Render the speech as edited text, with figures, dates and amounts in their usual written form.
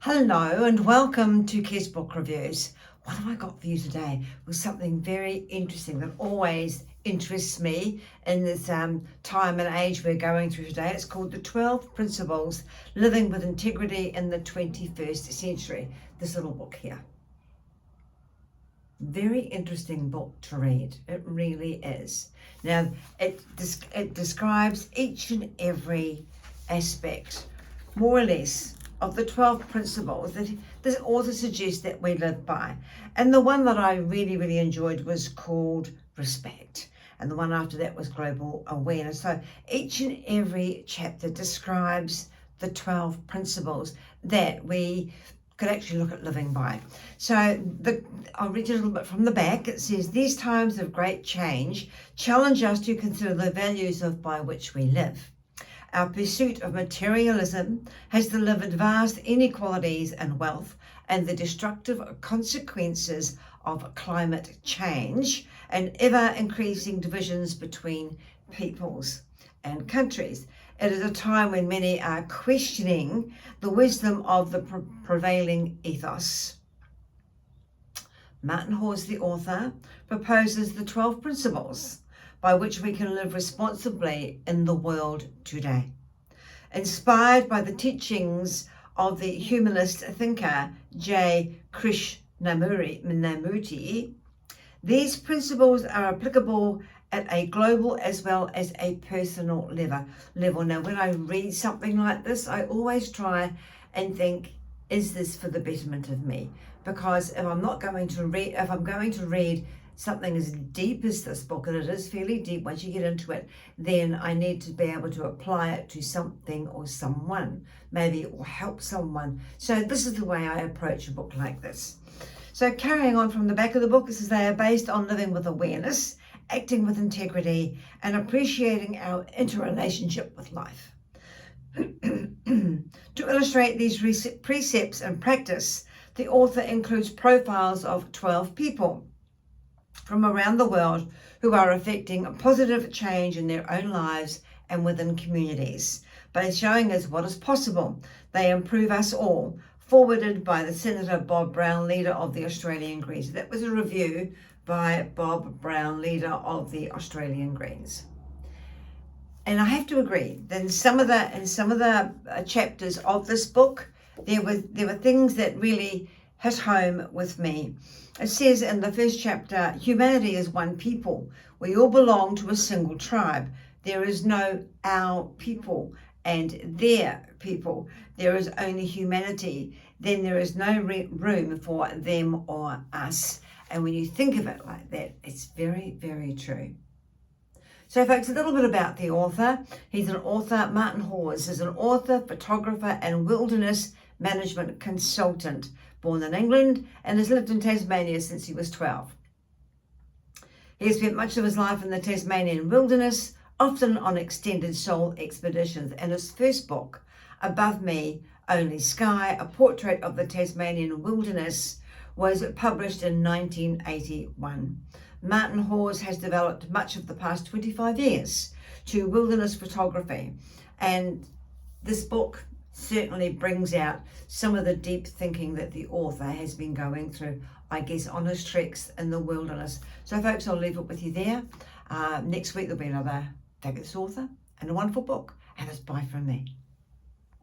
Hello and welcome to Kezbookreviews. What have I got for you today? Well, something very interesting that always interests me in this time and age we're going through today. It's called The 12 Principles Living with Integrity in the 21st Century. This little book here. Very interesting book to read. It really is. Now, it describes each and every aspect, more or less, of the 12 principles that this author suggests that we live by. And the one that I really enjoyed was called respect. And the one after that was global awareness. So each and every chapter describes the 12 principles that we could actually look at living by. So I'll read you a little bit from the back. It says, these times of great change challenge us to consider the values by which we live. Our pursuit of materialism has delivered vast inequalities in wealth and the destructive consequences of climate change and ever-increasing divisions between peoples and countries. It is a time when many are questioning the wisdom of the prevailing ethos. Martin Hawes, the author, proposes the 12 principles by which we can live responsibly in the world today. Inspired by the teachings of the humanist thinker J. Krishnamurti, these principles are applicable at a global as well as a personal level. Now, when I read something like this, I always try and think, is this for the betterment of me? Because if I'm going to read something as deep as this book, and it is fairly deep once you get into it, then I need to be able to apply it to something or someone. Maybe it will help someone. So this is the way I approach a book like this. So carrying on from the back of the book, it says they are based on living with awareness, acting with integrity, and appreciating our interrelationship with life. To illustrate these precepts and practice, the author includes profiles of 12 people from around the world who are effecting a positive change in their own lives and within communities by showing us what is possible. They improve us all, forwarded by the Senator Bob Brown, leader of the Australian Greens. That was a review by Bob Brown, leader of the Australian Greens. And I have to agree that in some of the chapters of this book, there were things that really hit home with me. It says in the first chapter, humanity is one people. We all belong to a single tribe. There is no our people and their people. There is only humanity. Then there is no room for them or us. And when you think of it like that, it's very true. So folks, a little bit about the author. He's an author. Martin Hawes is an author, photographer, and wilderness management consultant, born in England and has lived in Tasmania since he was 12. He has spent much of his life in the Tasmanian wilderness, often on extended sole expeditions. And his first book, Above Me, Only Sky, a portrait of the Tasmanian wilderness, was published in 1981. Martin Hawes has developed much of the past 25 years to wilderness photography, and this book certainly brings out some of the deep thinking that the author has been going through, I guess, on his treks in the wilderness. So folks, I'll leave it with you there. Next week there'll be another fabulous author and a wonderful book, and it's bye from me.